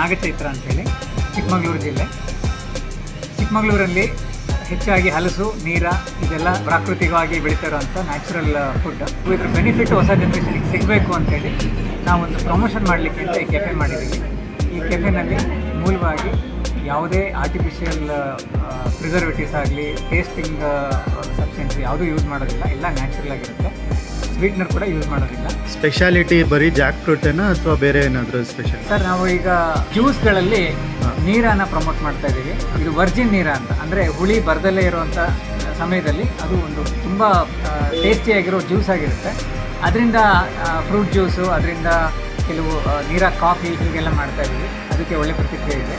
ನಾಗಚೈತ್ರ ಅಂತೇಳಿ, ಚಿಕ್ಕಮಗಳೂರು ಜಿಲ್ಲೆ. ಚಿಕ್ಕಮಗಳೂರಲ್ಲಿ ಹೆಚ್ಚಾಗಿ ಹಲಸು, ನೀರ ಇದೆಲ್ಲ ಪ್ರಾಕೃತಿಕವಾಗಿ ಬೆಳೀತಿರೋಂಥ ನ್ಯಾಚುರಲ್ ಫುಡ್. ಇದ್ರ ಬೆನಿಫಿಟ್ ಹೊಸ ಜನ್ರೇಷನಿಗೆ ಸಿಗಬೇಕು ಅಂತೇಳಿ ನಾವೊಂದು ಪ್ರಮೋಷನ್ ಮಾಡಲಿಕ್ಕೆ ಅಂತ ಈ ಕೆಫೆ ಮಾಡಿದ್ದೀವಿ. ಈ ಕೆಫೆನಲ್ಲಿ ಮೂಲವಾಗಿ ಯಾವುದೇ ಆರ್ಟಿಫಿಷಿಯಲ್ ಪ್ರಿಸರ್ವೇಟಿವ್ಸ್ ಆಗಲಿ, ಟೇಸ್ಟಿಂಗ್ ಸಬ್ಸ್ಟೆನ್ಸ್ ಯಾವುದೂ ಯೂಸ್ ಮಾಡೋದಿಲ್ಲ, ಎಲ್ಲ ನ್ಯಾಚುರಲ್ ಆಗಿರುತ್ತೆ. ಸ್ವೀಟ್ನರ್ ಕೂಡ ಯೂಸ್ ಮಾಡೋದಿಲ್ಲ. ಸ್ಪೆಷಾಲಿಟಿ ಬರೀ ಜಾಕ್ ಫ್ರೂಟೇನಾ ಅಥವಾ ಬೇರೆ ಏನಾದರೂ ಸ್ಪೆಷಲ್? ಸರ್, ನಾವು ಈಗ ಜ್ಯೂಸ್ಗಳಲ್ಲಿ ನೀರನ್ನು ಪ್ರಮೋಟ್ ಮಾಡ್ತಾ ಇದ್ದೀವಿ. ಇದು ವರ್ಜಿನ್ ನೀರ ಅಂತ, ಅಂದರೆ ಹುಳಿ ಬರದಲ್ಲೇ ಇರುವಂಥ ಸಮಯದಲ್ಲಿ ಅದು ಒಂದು ತುಂಬ ಟೇಸ್ಟಿಯಾಗಿರೋ ಜ್ಯೂಸ್ ಆಗಿರುತ್ತೆ. ಅದರಿಂದ ಫ್ರೂಟ್ ಜ್ಯೂಸು, ಅದರಿಂದ ಕೆಲವು ನೀರ ಕಾಫಿ ಹೀಗೆಲ್ಲ ಮಾಡ್ತಾ ಇದ್ದೀವಿ. ಅದಕ್ಕೆ ಒಳ್ಳೆ ಪ್ರತಿಕ್ರಿಯೆ ಇದೆ.